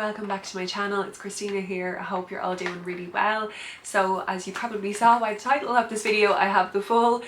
welcome back to my channel. It's Christina here. I hope you're all doing really well. So as you probably saw by the title of this video, I have the full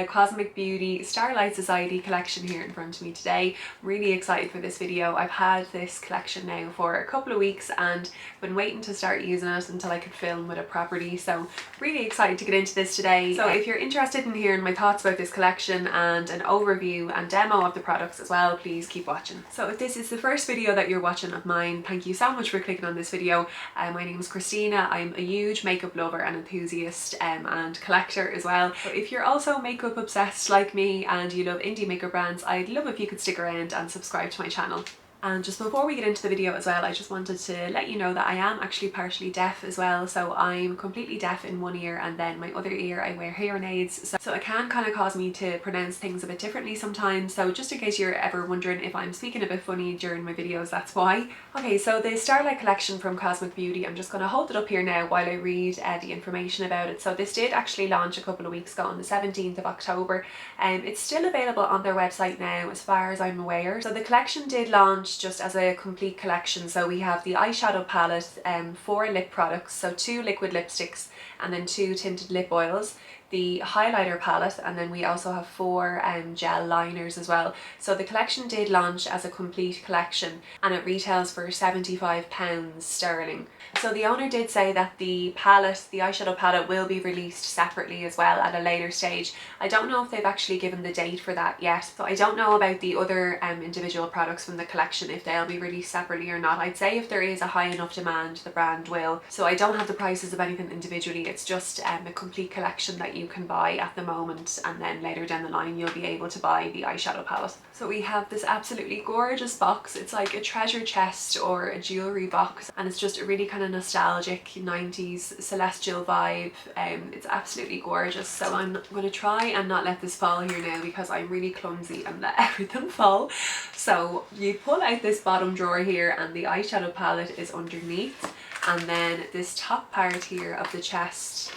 Cosmic Beauty Starlight Society collection here in front of me today. I'm really excited for this video. I've had this collection now for a couple of weeks and been waiting to start using it until I could film with it properly. So really excited to get into this today. So if you're interested in hearing my thoughts about this collection and an overview and demo of the products as well, please keep watching. So if this is the first video that you're watching of mine, thank you so much for clicking on this video. My name is Christina. I'm a huge makeup lover and enthusiast and collector as well. So if you're also makeup obsessed like me and you love indie makeup brands, I'd love if you could stick around and subscribe to my channel. And just before we get into the video as well, I just wanted to let you know that I am actually partially deaf as well. So I'm completely deaf in one ear and then my other ear I wear hearing aids. So it can kind of cause me to pronounce things a bit differently sometimes. So just in case you're ever wondering if I'm speaking a bit funny during my videos, that's why. Okay, so the Starlight collection from Cosmic Beauty, I'm just going to hold it up here now while I read the information about it. So this did actually launch a couple of weeks ago on the 17th of October. It's still available on their website now as far as I'm aware. So the collection did launch just as a complete collection. So we have the eyeshadow palette, 4 lip products, so 2 liquid lipsticks and then 2 tinted lip oils, the highlighter palette, and then we also have 4 gel liners as well. So the collection did launch as a complete collection and it retails for £75 sterling. So the owner did say that the palette, the eyeshadow palette, will be released separately as well at a later stage. I don't know if they've actually given the date for that yet. So I don't know about the other individual products from the collection, if they'll be released separately or not. I'd say if there is a high enough demand, the brand will. So I don't have the prices of anything individually. It's just a complete collection that you can buy at the moment, and then later down the line you'll be able to buy the eyeshadow palette. So we have this absolutely gorgeous box. It's like a treasure chest or a jewellery box, and it's just a really kind of nostalgic 90s celestial vibe. It's absolutely gorgeous. So I'm going to try and not let this fall here now because I'm really clumsy and let everything fall. So you pull out this bottom drawer here and the eyeshadow palette is underneath, and then this top part here of the chest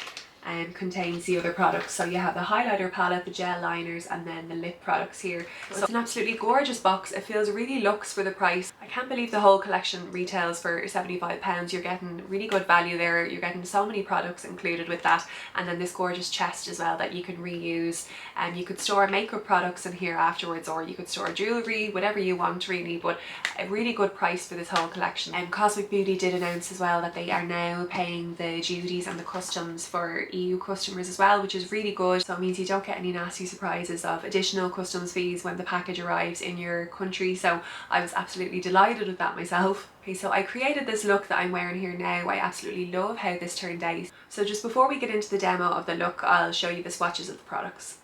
contains the other products. So you have the highlighter palette, the gel liners, and then the lip products here. So it's an absolutely gorgeous box. It feels really luxe for the price. I can't believe the whole collection retails for £75. You're getting really good value there. You're getting so many products included with that, and then this gorgeous chest as well that you can reuse. And you could store makeup products in here afterwards, or you could store jewellery, whatever you want really, but a really good price for this whole collection. And Cosmic Beauty did announce as well that they are now paying the duties and the customs for EU customers as well, which is really good. So it means you don't get any nasty surprises of additional customs fees when the package arrives in your country. So I was absolutely delighted with that myself. Okay, so I created this look that I'm wearing here now. I absolutely love how this turned out. So just before we get into the demo of the look, I'll show you the swatches of the products.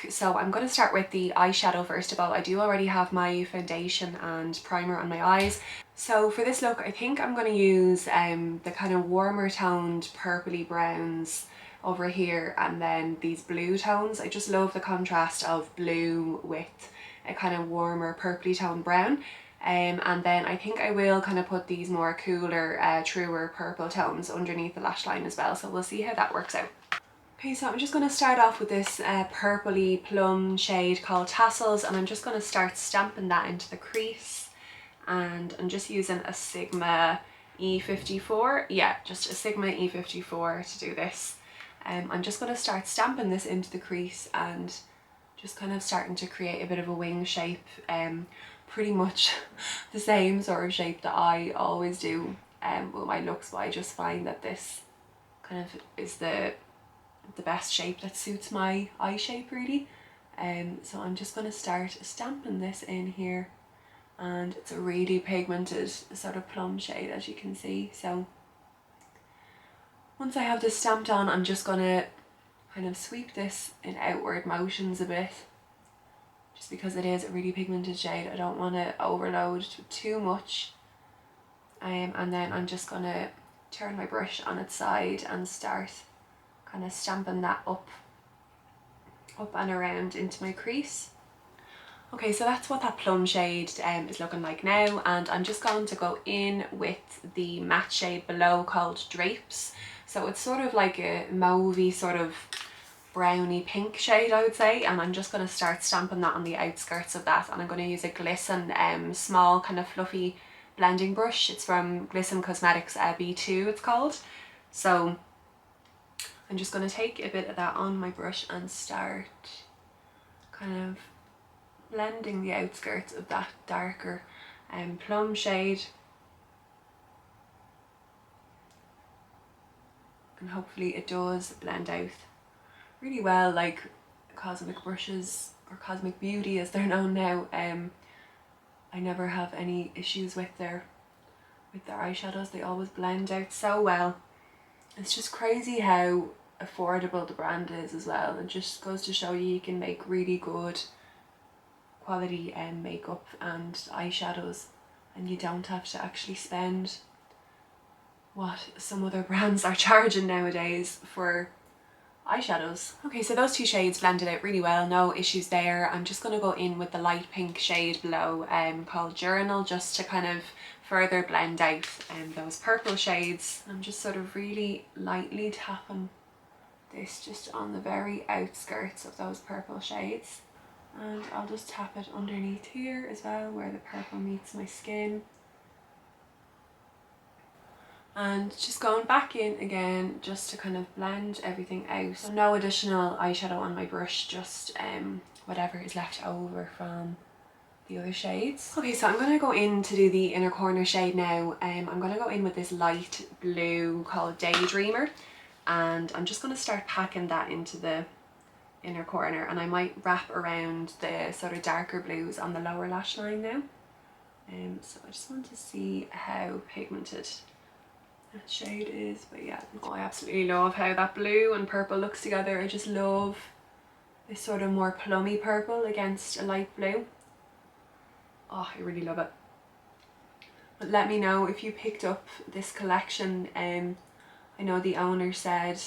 So I'm going to start with the eyeshadow first of all. I do already have my foundation and primer on my eyes. So for this look, I think I'm going to use the kind of warmer toned purpley browns over here, and then these blue tones. I just love the contrast of blue with a kind of warmer purpley tone brown. And then I think I will kind of put these more cooler, truer purple tones underneath the lash line as well, so we'll see how that works out. Okay, so I'm just going to start off with this purpley plum shade called Tassels, and I'm just going to start stamping that into the crease. And I'm just using a Sigma E54, yeah, just a Sigma E54 to do this. I'm just going to start stamping this into the crease and just kind of starting to create a bit of a wing shape, pretty much the same sort of shape that I always do with my looks, but I just find that this kind of is the best shape that suits my eye shape really. So I'm just going to start stamping this in here, and it's a really pigmented sort of plum shade, as you can see. So once I have this stamped on, I'm just going to kind of sweep this in outward motions a bit, just because it is a really pigmented shade. I don't want to overload too much. And then I'm just going to turn my brush on its side and start kind of stamping that up and around into my crease. Okay, so that's what that plum shade is looking like now, and I'm just going to go in with the matte shade below called Drapes. So it's sort of like a mauvey sort of browny pink shade, I would say, and I'm just going to start stamping that on the outskirts of that, and I'm going to use a Glisten small kind of fluffy blending brush. It's from Glisten Cosmetics B2 it's called. So I'm just going to take a bit of that on my brush and start kind of blending the outskirts of that darker plum shade, and hopefully it does blend out really well, like Cosmic brushes, or Cosmic Beauty as they're known now. I never have any issues with their eyeshadows. They always blend out so well. It's just crazy how affordable the brand is as well. It just goes to show you can make really good quality makeup and eyeshadows, and you don't have to actually spend what some other brands are charging nowadays for eyeshadows. Okay, so those two shades blended out really well, no issues there. I'm just going to go in with the light pink shade below called Journal, just to kind of further blend out those purple shades. I'm just sort of really lightly tapping this just on the very outskirts of those purple shades, and I'll just tap it underneath here as well where the purple meets my skin. And just going back in again just to kind of blend everything out. So no additional eyeshadow on my brush, just whatever is left over from the other shades. Okay, so I'm going to go in to do the inner corner shade now. I'm going to go in with this light blue called Daydreamer, and I'm just going to start packing that into the inner corner, and I might wrap around the sort of darker blues on the lower lash line now. So I just want to see how pigmented that shade is, but yeah, oh, I absolutely love how that blue and purple looks together. I just love this sort of more plummy purple against a light blue. Oh, I really love it. But let me know if you picked up this collection. I know the owner said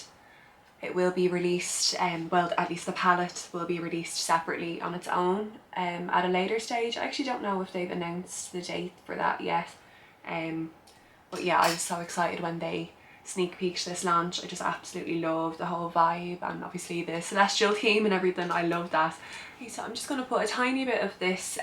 it will be released, well, at least the palette will be released separately on its own at a later stage. I actually don't know if they've announced the date for that yet. But yeah, I was so excited when they sneak peeked this launch. I just absolutely love the whole vibe, and obviously the celestial theme and everything. I love that. Okay, so I'm just going to put a tiny bit of this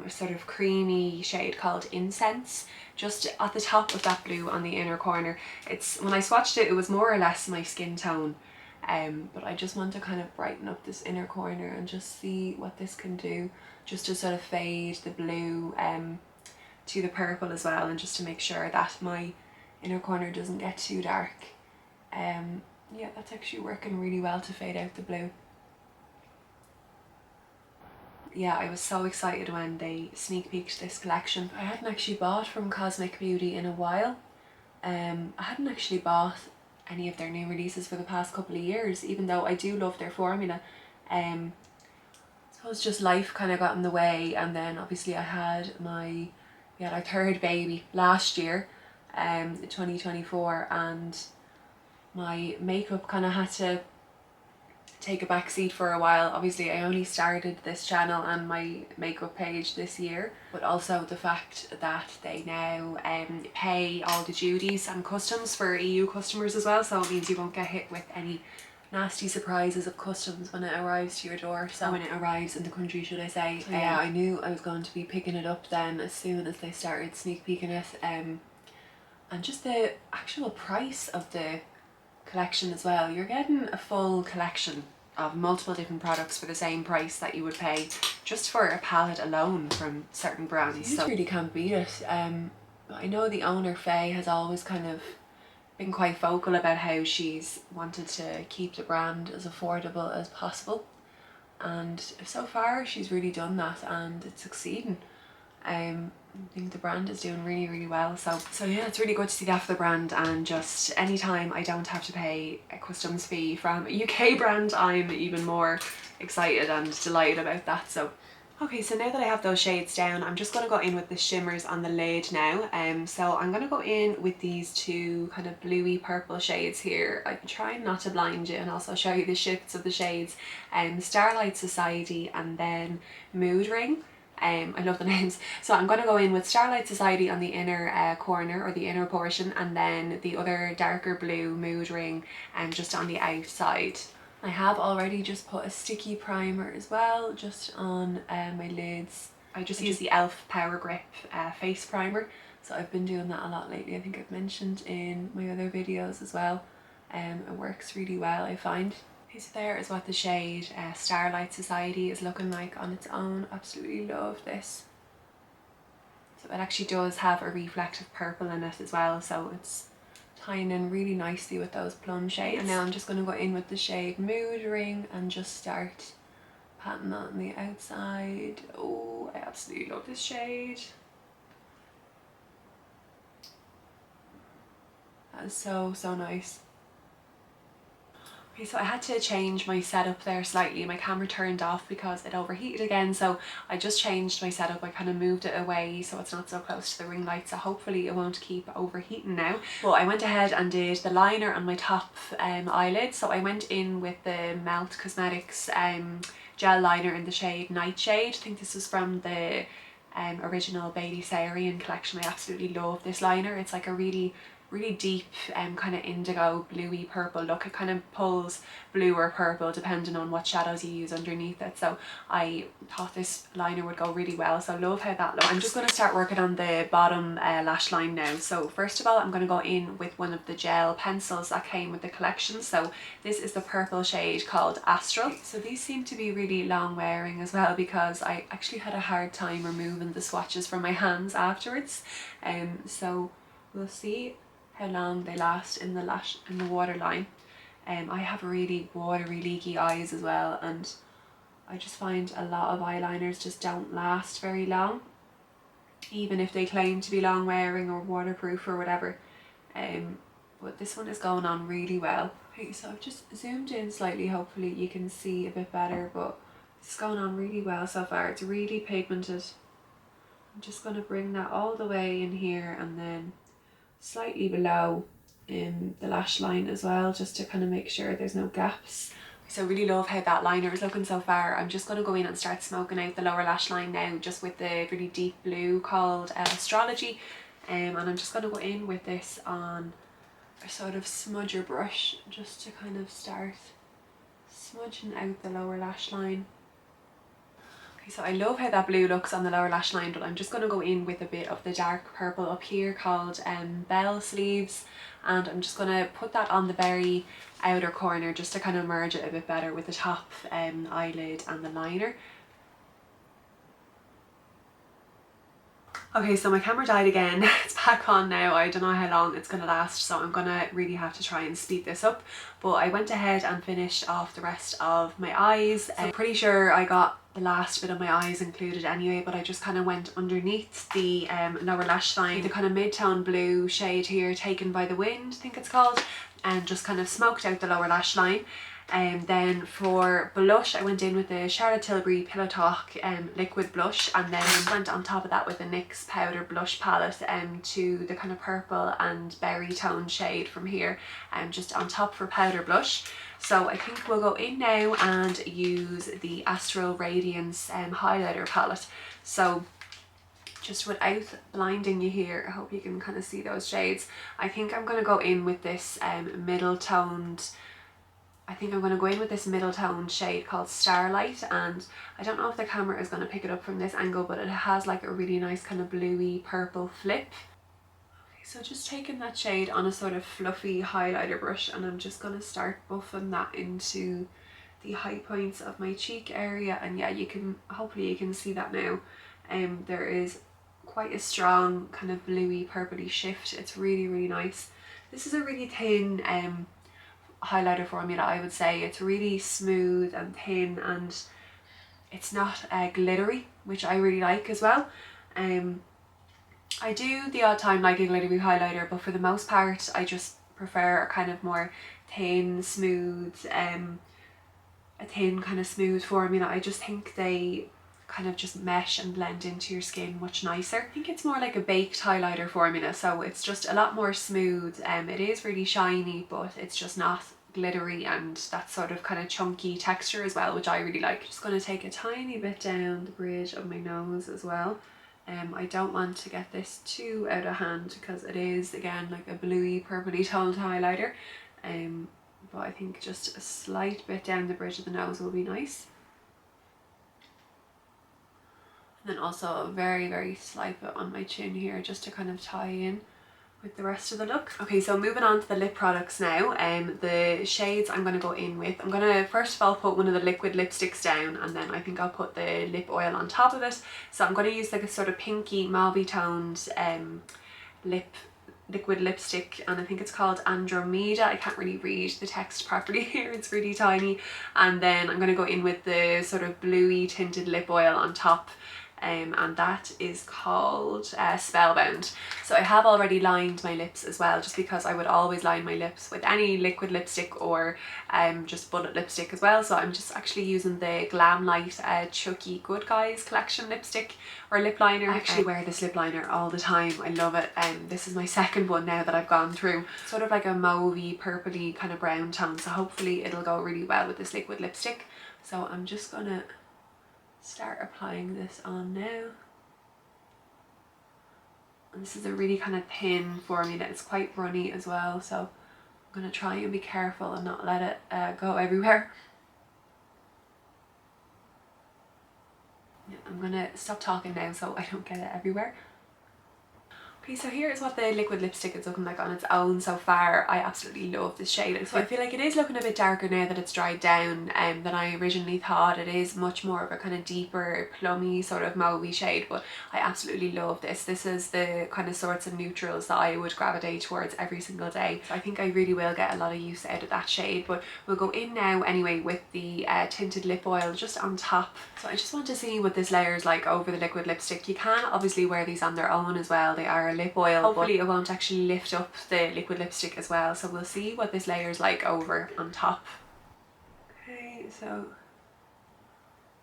sort of creamy shade called Incense just at the top of that blue on the inner corner. It's, when I swatched it, it was more or less my skin tone, but I just want to kind of brighten up this inner corner and just see what this can do, just to sort of fade the blue to the purple as well, and just to make sure that my inner corner doesn't get too dark. Yeah, that's actually working really well to fade out the blue. Yeah, I was so excited when they sneak peeked this collection. I hadn't actually bought from Cosmic Beauty in a while. I hadn't actually bought any of their new releases for the past couple of years, even though I do love their formula. I suppose just life kind of got in the way, and then obviously I had our third baby last year, 2024, and my makeup kind of had to take a back seat for a while. Obviously I only started this channel and my makeup page this year, but also the fact that they now pay all the duties and customs for EU customers as well, so it means you won't get hit with any nasty surprises of customs when it arrives to your door. So when it arrives in the country, should I say. So yeah, I knew I was going to be picking it up then as soon as they started sneak peeking it, and just the actual price of the collection as well. You're getting a full collection of multiple different products for the same price that you would pay just for a palette alone from certain brands. So you really can't beat it. I know the owner Faye has always kind of been quite vocal about how she's wanted to keep the brand as affordable as possible, and so far she's really done that and it's succeeding. I think the brand is doing really well, so yeah, it's really good to see that for the brand, and just anytime I don't have to pay a customs fee from a UK brand, I'm even more excited and delighted about that. So okay, so now that I have those shades down, I'm just going to go in with the shimmers on the lid now. So I'm going to go in with these two kind of bluey purple shades here. I'm trying not to blind you and also show you the shifts of the shades. Starlight Society and then Mood Ring. I love the names. So I'm going to go in with Starlight Society on the inner corner, or the inner portion, and then the other darker blue Mood Ring just on the outside. I have already just put a sticky primer as well, just on my lids. I just use the e.l.f. Power Grip face primer, so I've been doing that a lot lately. I think I've mentioned in my other videos as well. It works really well, I find. Okay, so there is what the shade Starlight Society is looking like on its own. Absolutely love this. So it actually does have a reflective purple in it as well, so it's tying in really nicely with those plum shades. And now I'm just going to go in with the shade Mood Ring and just start patting that on the outside. Oh, I absolutely love this shade. That is so nice. Okay, so I had to change my setup there slightly. My camera turned off because it overheated again, so I just changed my setup. I kind of moved it away so it's not so close to the ring light, so hopefully it won't keep overheating now. Well, I went ahead and did the liner on my top eyelid. So I went in with the Melt Cosmetics gel liner in the shade Nightshade. I think this was from the original Bailey Sayerian collection. I absolutely love this liner. It's like a really deep kind of indigo bluey purple look. It kind of pulls blue or purple depending on what shadows you use underneath it, so I thought this liner would go really well, so love how that looks. I'm just going to start working on the bottom lash line now. So first of all, I'm going to go in with one of the gel pencils that came with the collection. So this is the purple shade called Astral. So these seem to be really long wearing as well, because I actually had a hard time removing the swatches from my hands afterwards, so we'll see how long they last in the waterline. I have really watery, leaky eyes as well, and I just find a lot of eyeliners just don't last very long, even if they claim to be long wearing or waterproof or whatever. But this one is going on really well. Okay, so I've just zoomed in slightly, hopefully you can see a bit better, but it's going on really well so far. It's really pigmented. I'm just going to bring that all the way in here and then slightly below in the lash line as well, just to kind of make sure there's no gaps. So I really love how that liner is looking so far. I'm just going to go in and start smoking out the lower lash line now, just with the really deep blue called Astrology, and I'm just going to go in with this on a sort of smudger brush, just to kind of start smudging out the lower lash line. Okay, so I love how that blue looks on the lower lash line, but I'm just going to go in with a bit of the dark purple up here called Bell Sleeves, and I'm just going to put that on the very outer corner just to kind of merge it a bit better with the top eyelid and the liner. Okay, so my camera died again. It's back on now. I don't know how long it's going to last, so I'm going to really have to try and speed this up. But I went ahead and finished off the rest of my eyes. I'm pretty sure I got the last bit of my eyes included anyway, but I just kind of went underneath the lower lash line, the kind of mid-tone blue shade here, Taken by the Wind, I think it's called, and just kind of smoked out the lower lash line. Then for blush, I went in with the Charlotte Tilbury Pillow Talk liquid blush, and then went on top of that with the NYX powder blush palette to the kind of purple and berry tone shade from here, just on top for powder blush. So I think we'll go in now and use the Astral Radiance highlighter palette. So just without blinding you here, I hope you can kind of see those shades. I think I'm going to go in with this middle toned shade called Starlight, and I don't know if the camera is going to pick it up from this angle, but it has like a really nice kind of bluey purple flip. Okay, so just taking that shade on a sort of fluffy highlighter brush, and I'm just going to start buffing that into the high points of my cheek area. And yeah, hopefully you can see that now. There is quite a strong kind of bluey purpley shift. It's really, really nice. This is a really thin highlighter formula, I would say. It's really smooth and thin, and it's not glittery, which I really like as well. I do the odd time like a glittery highlighter, but for the most part I just prefer a kind of more thin, smooth, a thin kind of smooth formula. I just think they kind of just mesh and blend into your skin much nicer. I think it's more like a baked highlighter formula, so it's just a lot more smooth. It is really shiny, but it's just not glittery, and that sort of kind of chunky texture as well, which I really like. Just going to take a tiny bit down the bridge of my nose as well. I don't want to get this too out of hand because it is again like a bluey purpley toned highlighter, but I think just a slight bit down the bridge of the nose will be nice. And then also a very, very slight bit on my chin here, just to kind of tie in with the rest of the look. Okay, so moving on to the lip products now. The shades I'm going to go in with, I'm going to first of all put one of the liquid lipsticks down, and then I think I'll put the lip oil on top of it. So I'm going to use like a sort of pinky mauvey toned liquid lipstick, and I think it's called Andromeda. I can't really read the text properly here, it's really tiny. And then I'm going to go in with the sort of bluey tinted lip oil on top, and that is called Spellbound. So I have already lined my lips as well, just because I would always line my lips with any liquid lipstick or just bullet lipstick as well. So I'm just actually using the Glam Light Chucky Good Guys collection lipstick or lip liner. I actually wear this lip liner all the time, I love it. This is my second one now that I've gone through. Sort of like a mauvey purpley kind of brown tone, so hopefully it'll go really well with this liquid lipstick. So I'm just gonna start applying this on now. And this is a really kind of thin formula, it's quite runny as well, so I'm going to try and be careful and not let it go everywhere. Yeah, I'm going to stop talking now so I don't get it everywhere. Okay, so here is what the liquid lipstick is looking like on its own so far. I absolutely love this shade. So I feel like it is looking a bit darker now that it's dried down than I originally thought. It is much more of a kind of deeper, plummy sort of mauvey shade, but I absolutely love this. This is the kind of sorts of neutrals that I would gravitate towards every single day. So I think I really will get a lot of use out of that shade, but we'll go in now anyway with the tinted lip oil just on top. So I just want to see what this layer is like over the liquid lipstick. You can obviously wear these on their own as well. They are lip oil. Hopefully it won't actually lift up the liquid lipstick as well, so we'll see what this layer is like over on top. Okay, so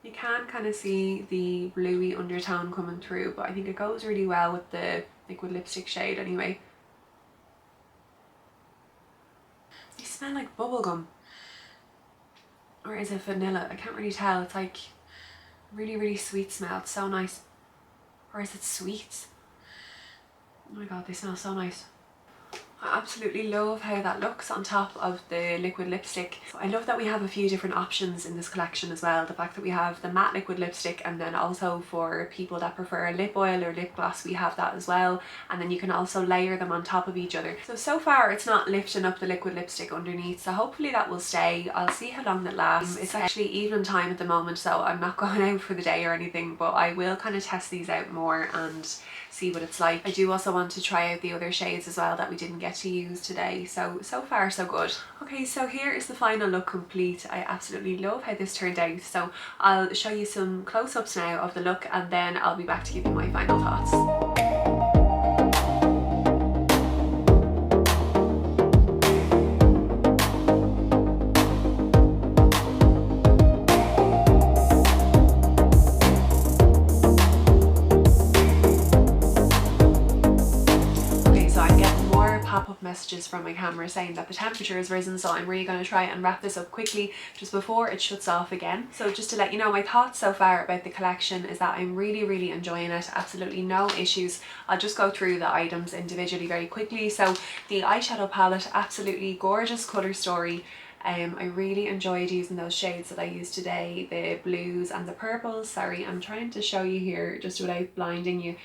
you can kind of see the bluey undertone coming through, but I think it goes really well with the liquid lipstick shade anyway. They smell like bubblegum, or is it vanilla? I can't really tell. It's like really, really sweet smell. It's so nice. Or is it sweet? Oh my god, they smell so nice. I absolutely love how that looks on top of the liquid lipstick. I love that we have a few different options in this collection as well. The fact that we have the matte liquid lipstick, and then also for people that prefer a lip oil or lip gloss, we have that as well. And then you can also layer them on top of each other. So far it's not lifting up the liquid lipstick underneath, so hopefully that will stay. I'll see how long that lasts. It's actually evening time at the moment, so I'm not going out for the day or anything, but I will kind of test these out more and see what it's like. I do also want to try out the other shades as well that we didn't get to use today, so far so good. Okay, so here is the final look complete. I absolutely love how this turned out, so I'll show you some close-ups now of the look, and then I'll be back to give you my final thoughts. messages from my camera saying that the temperature has risen, so I'm really going to try and wrap this up quickly just before it shuts off again. So just to let you know, my thoughts so far about the collection is that I'm really enjoying it. Absolutely no issues. I'll just go through the items individually very quickly. So the eyeshadow palette, absolutely gorgeous colour story. I really enjoyed using those shades that I used today, the blues and the purples. Sorry, I'm trying to show you here just without blinding you.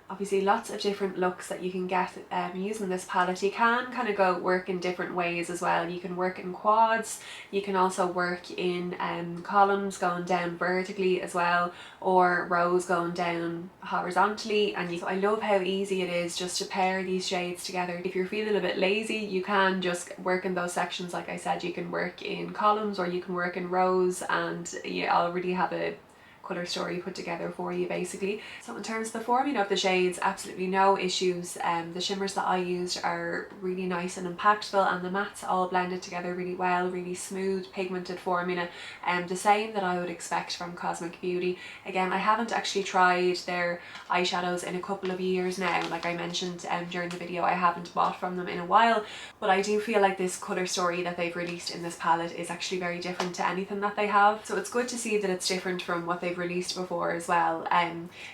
Obviously lots of different looks that you can get using this palette. You can kind of go work in different ways as well. You can work in quads, you can also work in columns going down vertically as well, or rows going down horizontally. And I love how easy it is just to pair these shades together. If you're feeling a bit lazy, you can just work in those sections. Like I said, you can work in columns or you can work in rows, and you already have a colour story put together for you basically. So in terms of the formula of the shades, absolutely no issues. The shimmers that I used are really nice and impactful, and the mattes all blended together really well, really smooth pigmented formula, the same that I would expect from Cosmic Beauty. Again, I haven't actually tried their eyeshadows in a couple of years now. Like I mentioned during the video, I haven't bought from them in a while, but I do feel like this colour story that they've released in this palette is actually very different to anything that they have. So it's good to see that it's different from what they've released before as well.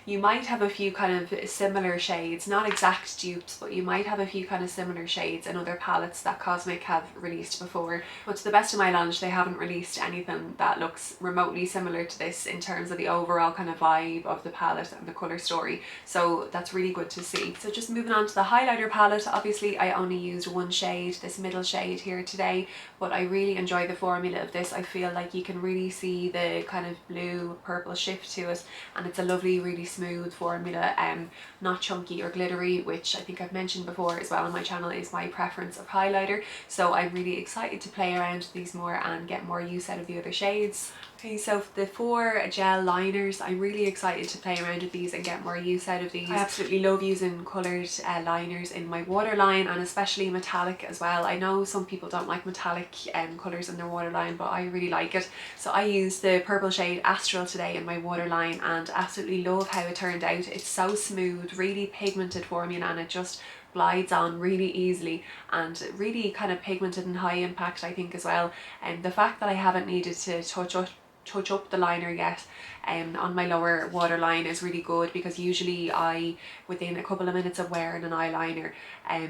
You might have a few kind of similar shades, not exact dupes, but you might have a few kind of similar shades in other palettes that Cosmic have released before, but to the best of my knowledge they haven't released anything that looks remotely similar to this in terms of the overall kind of vibe of the palette and the colour story. So that's really good to see. So just moving on to the highlighter palette, obviously I only used one shade, this middle shade here today, but I really enjoy the formula of this. I feel like you can really see the kind of blue purple shift to it, and it's a lovely, really smooth formula, not chunky or glittery, which I think I've mentioned before as well on my channel is my preference of highlighter. So I'm really excited to play around with these more and get more use out of the other shades. Okay, so the 4 gel liners, I'm really excited to play around with these and get more use out of these. I absolutely love using coloured liners in my waterline, and especially metallic as well. I know some people don't like metallic colours in their waterline, but I really like it. So I used the purple shade Astral today in my waterline and absolutely love how it turned out. It's so smooth, really pigmented formula, and it just glides on really easily and really kind of pigmented and high impact I think as well. And the fact that I haven't needed to touch up the liner yet on my lower waterline is really good, because usually within a couple of minutes of wearing an eyeliner,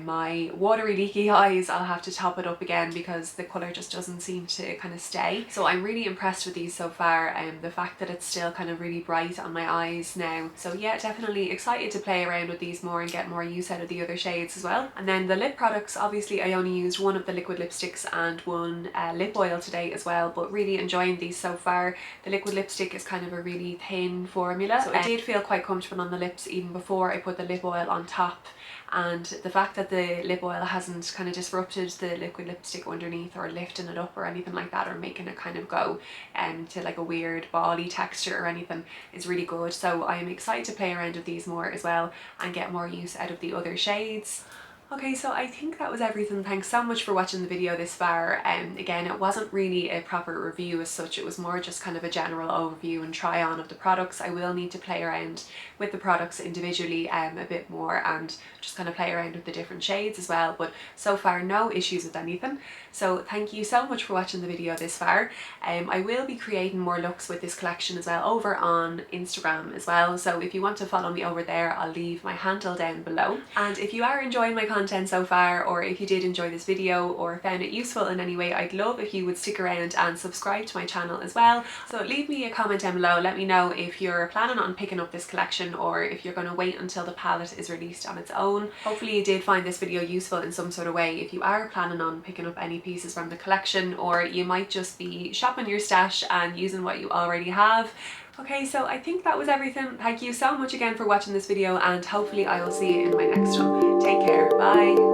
my watery leaky eyes, I'll have to top it up again because the colour just doesn't seem to kind of stay. So I'm really impressed with these so far, the fact that it's still kind of really bright on my eyes now. So yeah, definitely excited to play around with these more and get more use out of the other shades as well. And then the lip products, obviously I only used one of the liquid lipsticks and one lip oil today as well, but really enjoying these so far. The liquid lipstick is kind of a really thin formula, so I did feel quite comfortable on the lips even before I put the lip oil on top, and the fact that the lip oil hasn't kind of disrupted the liquid lipstick underneath or lifting it up or anything like that, or making it kind of go to like a weird bally texture or anything, is really good. So I'm excited to play around with these more as well and get more use out of the other shades. Okay, so I think that was everything. Thanks so much for watching the video this far. Again, it wasn't really a proper review as such, it was more just kind of a general overview and try on of the products. I will need to play around with the products individually a bit more and just kind of play around with the different shades as well, but so far no issues with anything. So thank you so much for watching the video this far. I will be creating more looks with this collection as well over on Instagram as well, so if you want to follow me over there, I'll leave my handle down below. And if you are enjoying my content so far, or if you did enjoy this video or found it useful in any way, I'd love if you would stick around and subscribe to my channel as well. So leave me a comment down below, let me know if you're planning on picking up this collection or if you're going to wait until the palette is released on its own. Hopefully you did find this video useful in some sort of way if you are planning on picking up any pieces from the collection, or you might just be shopping your stash and using what you already have. Okay, so I think that was everything. Thank you so much again for watching this video, and hopefully I will see you in my next one. Take care, bye.